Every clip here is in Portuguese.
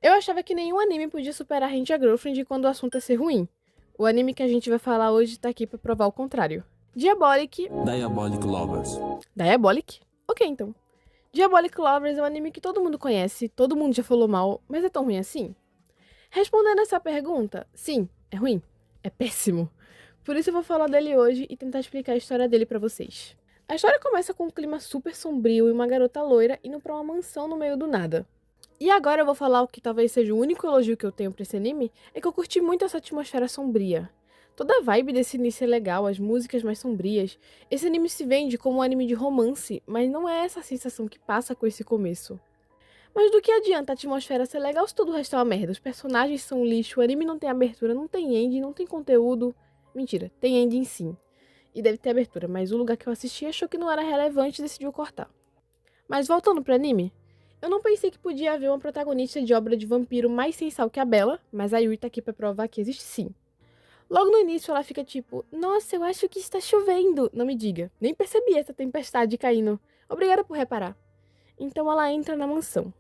Eu achava que nenhum anime podia superar Rent a Girlfriend quando o assunto é ser ruim. O anime que a gente vai falar hoje tá aqui pra provar o contrário. Diabolic... Diabolic Lovers. Diabolic? Ok, então. Diabolic Lovers é um anime que todo mundo conhece, todo mundo já falou mal, mas é tão ruim assim? Respondendo essa pergunta, sim, é ruim. É péssimo. Por isso eu vou falar dele hoje e tentar explicar a história dele pra vocês. A história começa com um clima super sombrio e uma garota loira indo pra uma mansão no meio do nada. E agora eu vou falar o que talvez seja o único elogio que eu tenho pra esse anime, é que eu curti muito essa atmosfera sombria. Toda a vibe desse início é legal, as músicas mais sombrias. Esse anime se vende como um anime de romance, mas não é essa a sensação que passa com esse começo. Mas do que adianta a atmosfera ser legal se todo o resto é uma merda? Os personagens são um lixo, o anime não tem abertura, não tem ending, não tem conteúdo. Mentira, tem ending sim. E deve ter abertura, mas o lugar que eu assisti achou que não era relevante e decidiu cortar. Mas voltando pro anime, eu não pensei que podia haver uma protagonista de obra de vampiro mais sem sal que a Bella, mas a Yui tá aqui pra provar que existe sim. Logo no início ela fica tipo, nossa, eu acho que está chovendo. Não me diga, nem percebi essa tempestade caindo. Obrigada por reparar. Então ela entra na mansão.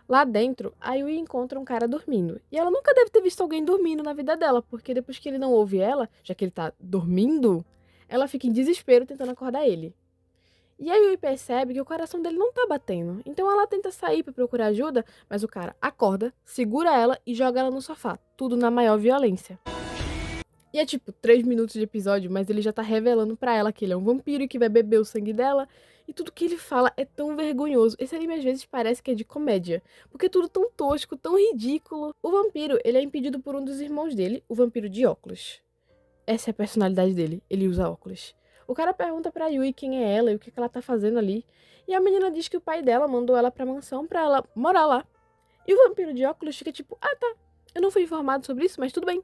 Lá dentro, a Yui encontra um cara dormindo. E ela nunca deve ter visto alguém dormindo na vida dela, porque depois que ele não ouve ela, já que ele tá dormindo, ela fica em desespero tentando acordar ele. E a Yui percebe que o coração dele não tá batendo. Então ela tenta sair pra procurar ajuda, mas o cara acorda, segura ela e joga ela no sofá. Tudo na maior violência. E é tipo 3 minutos de episódio, mas ele já tá revelando pra ela que ele é um vampiro e que vai beber o sangue dela. E tudo que ele fala é tão vergonhoso. Esse anime às vezes parece que é de comédia, porque é tudo tão tosco, tão ridículo. O vampiro, ele é impedido por um dos irmãos dele, o vampiro de óculos. Essa é a personalidade dele, ele usa óculos. O cara pergunta pra Yui quem é ela e o que ela tá fazendo ali. E a menina diz que o pai dela mandou ela pra mansão pra ela morar lá. E o vampiro de óculos fica tipo, ah tá, eu não fui informado sobre isso, mas tudo bem.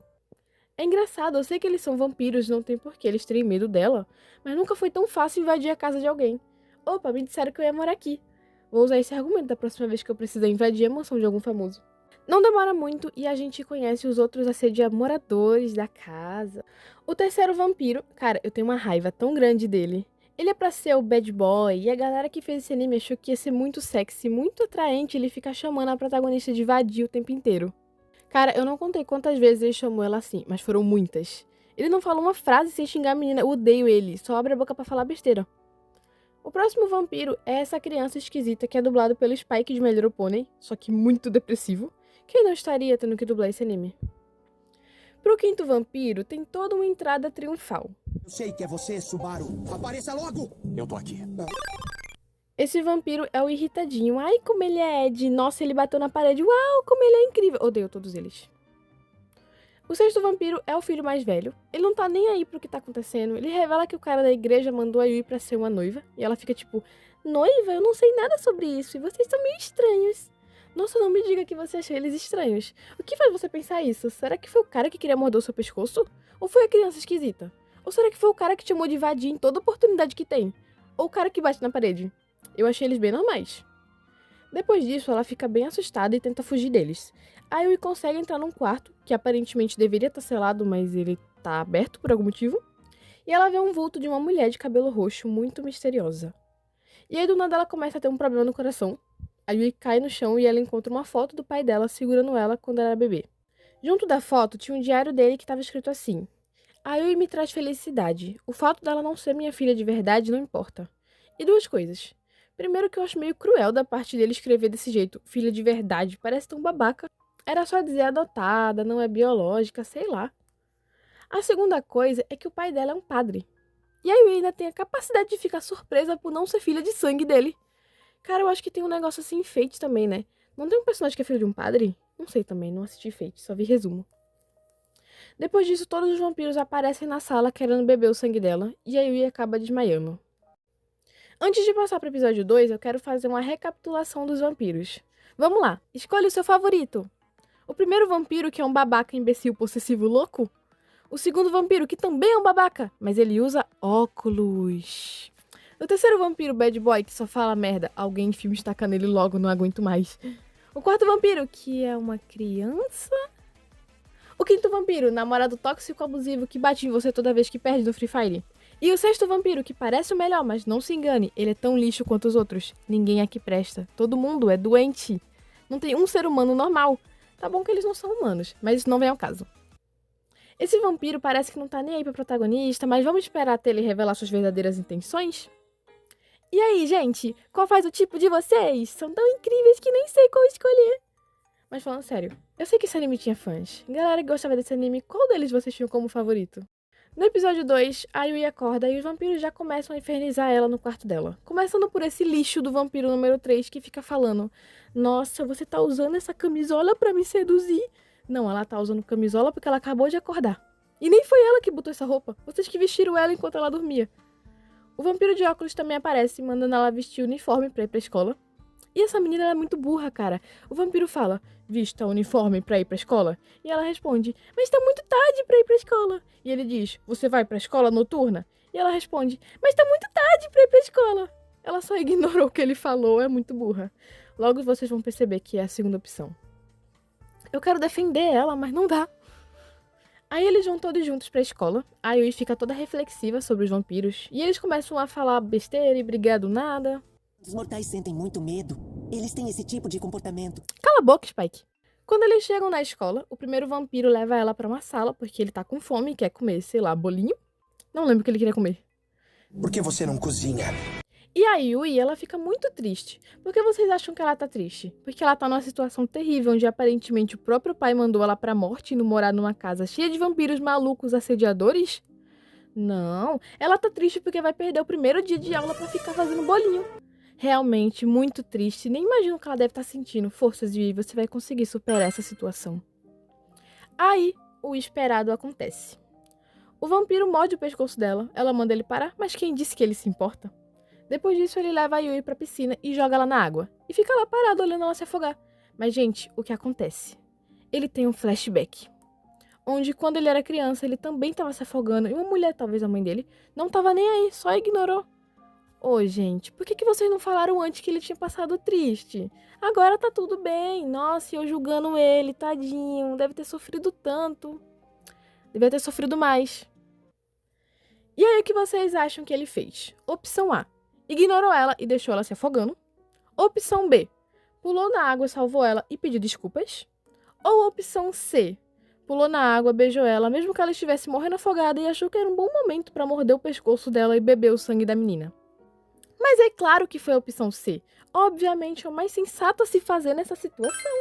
É engraçado, eu sei que eles são vampiros, não tem porquê eles terem medo dela, mas nunca foi tão fácil invadir a casa de alguém. Opa, me disseram que eu ia morar aqui. Vou usar esse argumento da próxima vez que eu precisar invadir a mansão de algum famoso. Não demora muito e a gente conhece os outros moradores da casa. O terceiro vampiro, cara, eu tenho uma raiva tão grande dele. Ele é pra ser o bad boy e a galera que fez esse anime achou que ia ser muito sexy, muito atraente ele ficar chamando a protagonista de vadia o tempo inteiro. Cara, eu não contei quantas vezes ele chamou ela assim, mas foram muitas. Ele não fala uma frase sem xingar a menina, eu odeio ele, só abre a boca pra falar besteira. O próximo vampiro é essa criança esquisita que é dublado pelo Spike de My Little Pony, só que muito depressivo. Quem não estaria tendo que dublar esse anime? Pro quinto vampiro, tem toda uma entrada triunfal. Eu sei que é você, Subaru. Apareça logo! Eu tô aqui. Esse vampiro é o irritadinho. Ai, como ele é Ed. Nossa, ele bateu na parede. Uau, como ele é incrível. Odeio todos eles. O sexto vampiro é o filho mais velho. Ele não tá nem aí pro que tá acontecendo. Ele revela que o cara da igreja mandou a Yui pra ser uma noiva. E ela fica tipo, noiva? Eu não sei nada sobre isso. E vocês são meio estranhos. Nossa, não me diga que você achou eles estranhos. O que faz você pensar isso? Será que foi o cara que queria morder o seu pescoço? Ou foi a criança esquisita? Ou será que foi o cara que te chamou de vadia em toda oportunidade que tem? Ou o cara que bate na parede? Eu achei eles bem normais. Depois disso, ela fica bem assustada e tenta fugir deles. A Yui consegue entrar num quarto, que aparentemente deveria estar selado, mas ele tá aberto por algum motivo. E ela vê um vulto de uma mulher de cabelo roxo muito misteriosa. E aí do nada ela começa a ter um problema no coração. A Yui cai no chão e ela encontra uma foto do pai dela segurando ela quando ela era bebê. Junto da foto tinha um diário dele que estava escrito assim: a Yui me traz felicidade. O fato dela não ser minha filha de verdade não importa. E duas coisas. Primeiro que eu acho meio cruel da parte dele escrever desse jeito, filha de verdade, parece tão babaca. Era só dizer adotada, não é biológica, sei lá. A segunda coisa é que o pai dela é um padre. E a Yui ainda tem a capacidade de ficar surpresa por não ser filha de sangue dele. Cara, eu acho que tem um negócio assim em Fate também, né? Não tem um personagem que é filho de um padre? Não sei também, não assisti Fate, só vi resumo. Depois disso, todos os vampiros aparecem na sala querendo beber o sangue dela, e a Yui acaba desmaiando. Antes de passar para o episódio 2, eu quero fazer uma recapitulação dos vampiros. Vamos lá, escolha o seu favorito. O primeiro vampiro, que é um babaca imbecil possessivo louco. O segundo vampiro, que também é um babaca, mas ele usa óculos. O terceiro vampiro, bad boy, que só fala merda. Alguém enfia um estaca nele logo, não aguento mais. O quarto vampiro, que é uma criança. O quinto vampiro, namorado tóxico abusivo que bate em você toda vez que perde no Free Fire. E o sexto vampiro, que parece o melhor, mas não se engane, ele é tão lixo quanto os outros. Ninguém aqui presta. Todo mundo é doente. Não tem um ser humano normal. Tá bom que eles não são humanos, mas isso não vem ao caso. Esse vampiro parece que não tá nem aí pro protagonista, mas vamos esperar até ele revelar suas verdadeiras intenções? E aí, gente, qual faz o tipo de vocês? São tão incríveis que nem sei qual escolher. Mas falando sério, eu sei que esse anime tinha fãs. Galera que gostava desse anime, qual deles vocês tinham como favorito? No episódio 2, a Yui acorda e os vampiros já começam a infernizar ela no quarto dela. Começando por esse lixo do vampiro número 3 que fica falando: nossa, você tá usando essa camisola pra me seduzir? Não, ela tá usando camisola porque ela acabou de acordar. E nem foi ela que botou essa roupa. Vocês que vestiram ela enquanto ela dormia. O vampiro de óculos também aparece, mandando ela vestir o uniforme pra ir pra escola. E essa menina ela é muito burra, cara. O vampiro fala: vista o uniforme pra ir pra escola? E ela responde: mas tá muito tarde pra ir pra escola. E ele diz: você vai pra escola noturna? E ela responde: mas tá muito tarde pra ir pra escola. Ela só ignorou o que ele falou, é muito burra. Logo vocês vão perceber que é a segunda opção. Eu quero defender ela, mas não dá. Aí eles vão todos juntos pra escola, a Yui fica toda reflexiva sobre os vampiros, e eles começam a falar besteira e brigar do nada. Os mortais sentem muito medo. Eles têm esse tipo de comportamento. Cala a boca, Spike. Quando eles chegam na escola, o primeiro vampiro leva ela pra uma sala, porque ele tá com fome e quer comer, sei lá, bolinho. Não lembro o que ele queria comer. Por que você não cozinha? E a Yui, ela fica muito triste. Por que vocês acham que ela tá triste? Porque ela tá numa situação terrível, onde aparentemente o próprio pai mandou ela pra morte e não morar numa casa cheia de vampiros malucos assediadores? Não, ela tá triste porque vai perder o primeiro dia de aula pra ficar fazendo bolinho. Realmente, muito triste. Nem imagino o que ela deve estar sentindo. Forças de você vai conseguir superar essa situação. Aí, o esperado acontece. O vampiro morde o pescoço dela, ela manda ele parar, mas quem disse que ele se importa? Depois disso, ele leva a Yui pra piscina e joga ela na água. E fica lá parado olhando ela se afogar. Mas, gente, o que acontece? Ele tem um flashback. Onde, quando ele era criança, ele também estava se afogando. E uma mulher, talvez a mãe dele, não estava nem aí, só ignorou. Ô, gente, por que vocês não falaram antes que ele tinha passado triste? Agora tá tudo bem. Nossa, eu julgando ele, tadinho. Deve ter sofrido tanto. Devia ter sofrido mais. E aí, o que vocês acham que ele fez? Opção A: ignorou ela e deixou ela se afogando. Opção B: pulou na água, salvou ela e pediu desculpas. Ou opção C: pulou na água, beijou ela, mesmo que ela estivesse morrendo afogada, e achou que era um bom momento pra morder o pescoço dela e beber o sangue da menina. Mas é claro que foi a opção C. Obviamente é o mais sensato a se fazer nessa situação.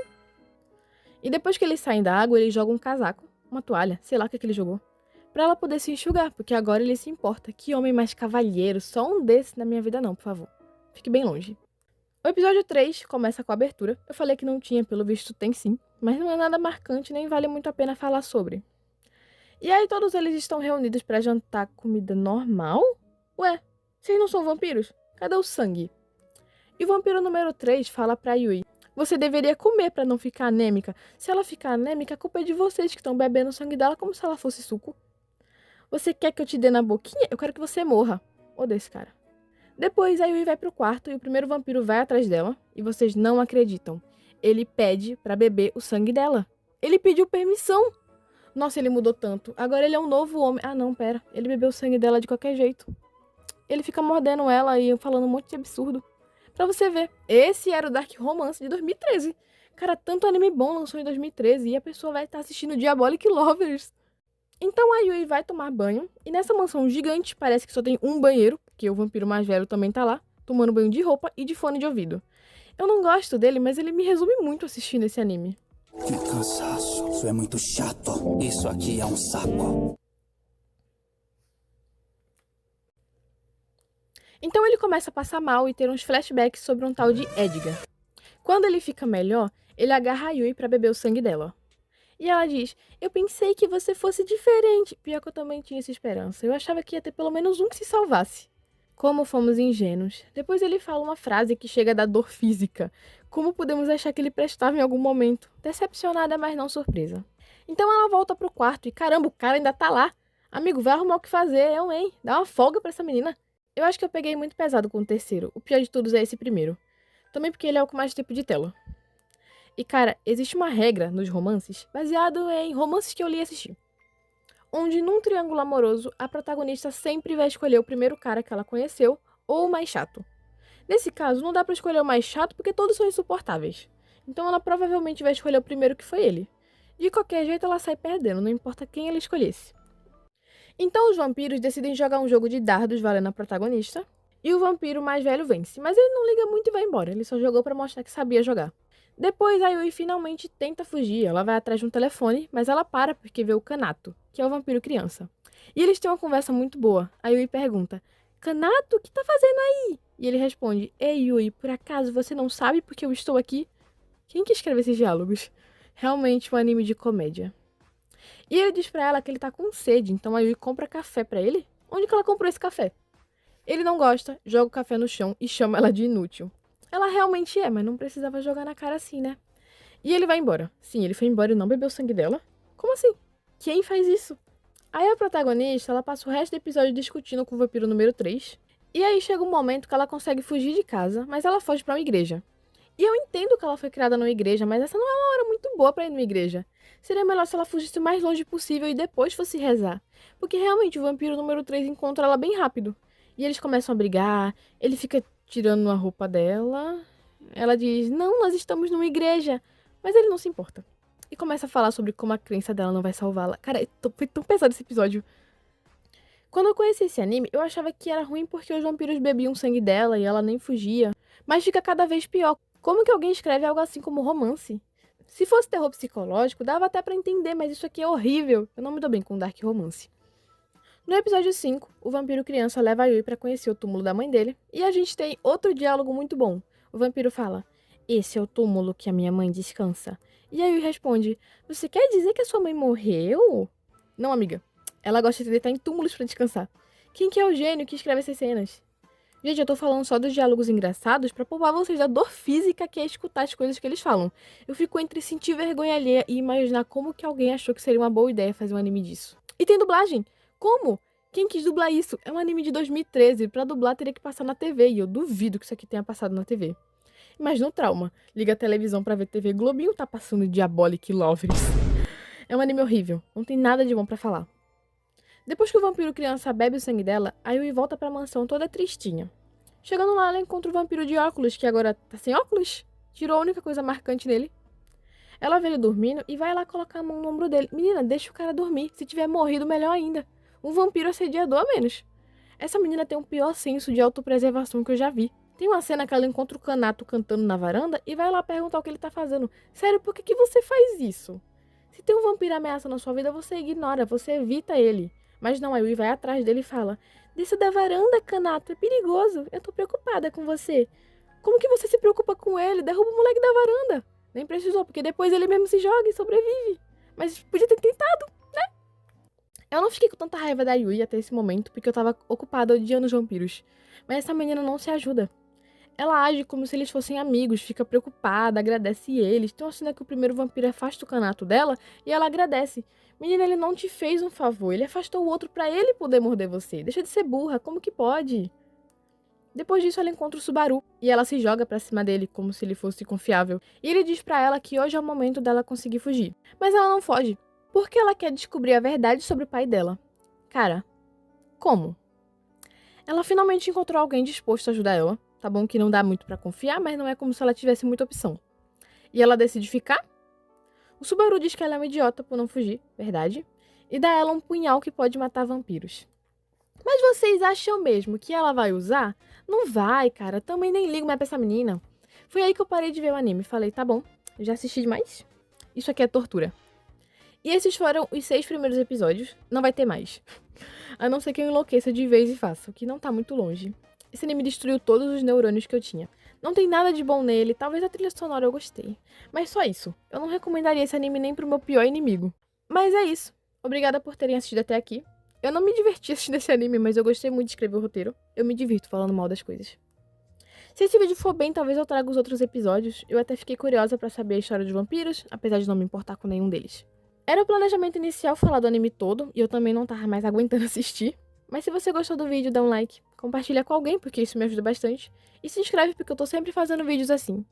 E depois que eles saem da água, ele joga um casaco, uma toalha, sei lá o que ele jogou, pra ela poder se enxugar, porque agora ele se importa. Que homem mais cavalheiro, só um desse na minha vida não, por favor. Fique bem longe. O episódio 3 começa com a abertura. Eu falei que não tinha, pelo visto tem sim, mas não é nada marcante, nem vale muito a pena falar sobre. E aí todos eles estão reunidos pra jantar comida normal? Ué, vocês não são vampiros? Cadê o sangue? E o vampiro número 3 fala pra Yui: você deveria comer pra não ficar anêmica. Se ela ficar anêmica, a culpa é de vocês que estão bebendo o sangue dela como se ela fosse suco. Você quer que eu te dê na boquinha? Eu quero que você morra. Odeio esse cara. Depois a Yui vai pro quarto e o primeiro vampiro vai atrás dela. E vocês não acreditam. Ele pede pra beber o sangue dela. Ele pediu permissão. Nossa, ele mudou tanto. Agora ele é um novo homem. Ah, não, pera. Ele bebeu o sangue dela de qualquer jeito. Ele fica mordendo ela e falando um monte de absurdo. Pra você ver. Esse era o Dark Romance de 2013. Cara, tanto anime bom lançou em 2013 e a pessoa vai estar assistindo Diabolic Lovers. Então a Yui vai tomar banho. E nessa mansão gigante, parece que só tem um banheiro, porque o vampiro mais velho também tá lá, tomando banho de roupa e de fone de ouvido. Eu não gosto dele, mas ele me resume muito assistindo esse anime. Que cansaço. Isso é muito chato. Isso aqui é um saco. Então ele começa a passar mal e ter uns flashbacks sobre um tal de Edgar. Quando ele fica melhor, ele agarra a Yui pra beber o sangue dela. E ela diz: eu pensei que você fosse diferente. Pior que eu também tinha essa esperança. Eu achava que ia ter pelo menos um que se salvasse. Como fomos ingênuos. Depois ele fala uma frase que chega a dar dor física. Como podemos achar que ele prestava em algum momento? Decepcionada, mas não surpresa. Então ela volta pro quarto e caramba, o cara ainda tá lá. Amigo, vai arrumar o que fazer, hein? Dá uma folga pra essa menina. Eu acho que eu peguei muito pesado com o terceiro. O pior de todos é esse primeiro. Também porque ele é o com mais tempo de tela. E cara, existe uma regra nos romances, baseado em romances que eu li e assisti, onde num triângulo amoroso, a protagonista sempre vai escolher o primeiro cara que ela conheceu ou o mais chato. Nesse caso, não dá pra escolher o mais chato porque todos são insuportáveis. Então ela provavelmente vai escolher o primeiro, que foi ele. De qualquer jeito ela sai perdendo, não importa quem ela escolhesse. Então os vampiros decidem jogar um jogo de dardos valendo a protagonista, e o vampiro mais velho vence, mas ele não liga muito e vai embora, ele só jogou pra mostrar que sabia jogar. Depois a Yui finalmente tenta fugir, ela vai atrás de um telefone, mas ela para porque vê o Kanato, que é o vampiro criança. E eles têm uma conversa muito boa. A Yui pergunta: Kanato, o que tá fazendo aí? E ele responde: Ei Yui, por acaso você não sabe porque eu estou aqui? Quem que escreve esses diálogos? Realmente um anime de comédia. E ele diz pra ela que ele tá com sede, então a Yui compra café pra ele. Onde que ela comprou esse café? Ele não gosta, joga o café no chão e chama ela de inútil. Ela realmente é, mas não precisava jogar na cara assim, né? E ele vai embora. Sim, ele foi embora e não bebeu sangue dela? Como assim? Quem faz isso? Aí a protagonista, ela passa o resto do episódio discutindo com o vampiro número 3. E aí chega um momento que ela consegue fugir de casa, mas ela foge pra uma igreja. E eu entendo que ela foi criada numa igreja, mas essa não é uma hora muito boa pra ir numa igreja. Seria melhor se ela fugisse o mais longe possível e depois fosse rezar. Porque realmente o vampiro número 3 encontra ela bem rápido. E eles começam a brigar, ele fica tirando a roupa dela. Ela diz: não, nós estamos numa igreja. Mas ele não se importa. E começa a falar sobre como a crença dela não vai salvá-la. Cara, foi tão pesado esse episódio. Quando eu conheci esse anime, eu achava que era ruim porque os vampiros bebiam sangue dela e ela nem fugia. Mas fica cada vez pior. Como que alguém escreve algo assim como romance? Se fosse terror psicológico, dava até pra entender, mas isso aqui é horrível. Eu não me dou bem com dark romance. No episódio 5, o vampiro criança leva a Yui pra conhecer o túmulo da mãe dele, e a gente tem outro diálogo muito bom. O vampiro fala: esse é o túmulo que a minha mãe descansa. E a Yui responde: você quer dizer que a sua mãe morreu? Não, amiga. Ela gosta de deitar em túmulos pra descansar. Quem que é o gênio que escreve essas cenas? Gente, eu tô falando só dos diálogos engraçados pra poupar vocês da dor física que é escutar as coisas que eles falam. Eu fico entre sentir vergonha alheia e imaginar como que alguém achou que seria uma boa ideia fazer um anime disso. E tem dublagem! Como? Quem quis dublar isso? É um anime de 2013, pra dublar teria que passar na TV, e eu duvido que isso aqui tenha passado na TV. Imagina o trauma. Liga a televisão pra ver TV Globinho, tá passando Diabolic Lovers. É um anime horrível, não tem nada de bom pra falar. Depois que o vampiro criança bebe o sangue dela, a Yui volta pra mansão toda tristinha. Chegando lá, ela encontra o vampiro de óculos, que agora tá sem óculos. Tirou a única coisa marcante nele. Ela vê ele dormindo e vai lá colocar a mão no ombro dele. Menina, deixa o cara dormir. Se tiver morrido, melhor ainda. Um vampiro assediador a menos. Essa menina tem o pior senso de autopreservação que eu já vi. Tem uma cena que ela encontra o Kanato cantando na varanda e vai lá perguntar o que ele tá fazendo. Sério, por que você faz isso? Se tem um vampiro ameaçando a sua vida, você ignora, você evita ele. Mas não, a Yui vai atrás dele e fala: desça da varanda, Kanato, é perigoso. Eu tô preocupada com você. Como que você se preocupa com ele? Derruba o moleque da varanda. Nem precisou, porque depois ele mesmo se joga e sobrevive. Mas podia ter tentado, né? Eu não fiquei com tanta raiva da Yui até esse momento, porque eu tava ocupada odiando os vampiros. Mas essa menina não se ajuda. Ela age como se eles fossem amigos, fica preocupada, agradece eles. Tem uma cena que o primeiro vampiro afasta o Kanato dela e ela agradece. Menina, ele não te fez um favor, ele afastou o outro pra ele poder morder você. Deixa de ser burra, como que pode? Depois disso, ela encontra o Subaru e ela se joga pra cima dele como se ele fosse confiável. E ele diz pra ela que hoje é o momento dela conseguir fugir. Mas ela não foge, porque ela quer descobrir a verdade sobre o pai dela. Cara, como? Ela finalmente encontrou alguém disposto a ajudar ela. Tá bom que não dá muito pra confiar, mas não é como se ela tivesse muita opção. E ela decide ficar? O Subaru diz que ela é uma idiota por não fugir, verdade? E dá a ela um punhal que pode matar vampiros. Mas vocês acham mesmo que ela vai usar? Não vai, cara. Também nem ligo mais pra essa menina. Foi aí que eu parei de ver o anime. Falei, tá bom, já assisti demais. Isso aqui é tortura. E esses foram os 6 primeiros episódios. Não vai ter mais. A não ser que eu enlouqueça de vez e faça, o que não tá muito longe. Esse anime destruiu todos os neurônios que eu tinha. Não tem nada de bom nele, talvez a trilha sonora eu gostei. Mas só isso. Eu não recomendaria esse anime nem pro meu pior inimigo. Mas é isso. Obrigada por terem assistido até aqui. Eu não me diverti assistindo esse anime, mas eu gostei muito de escrever o roteiro. Eu me divirto falando mal das coisas. Se esse vídeo for bem, talvez eu traga os outros episódios. Eu até fiquei curiosa pra saber a história dos vampiros, apesar de não me importar com nenhum deles. Era o planejamento inicial falar do anime todo, e eu também não tava mais aguentando assistir. Mas se você gostou do vídeo, dá um like, compartilha com alguém, porque isso me ajuda bastante, e se inscreve porque eu tô sempre fazendo vídeos assim.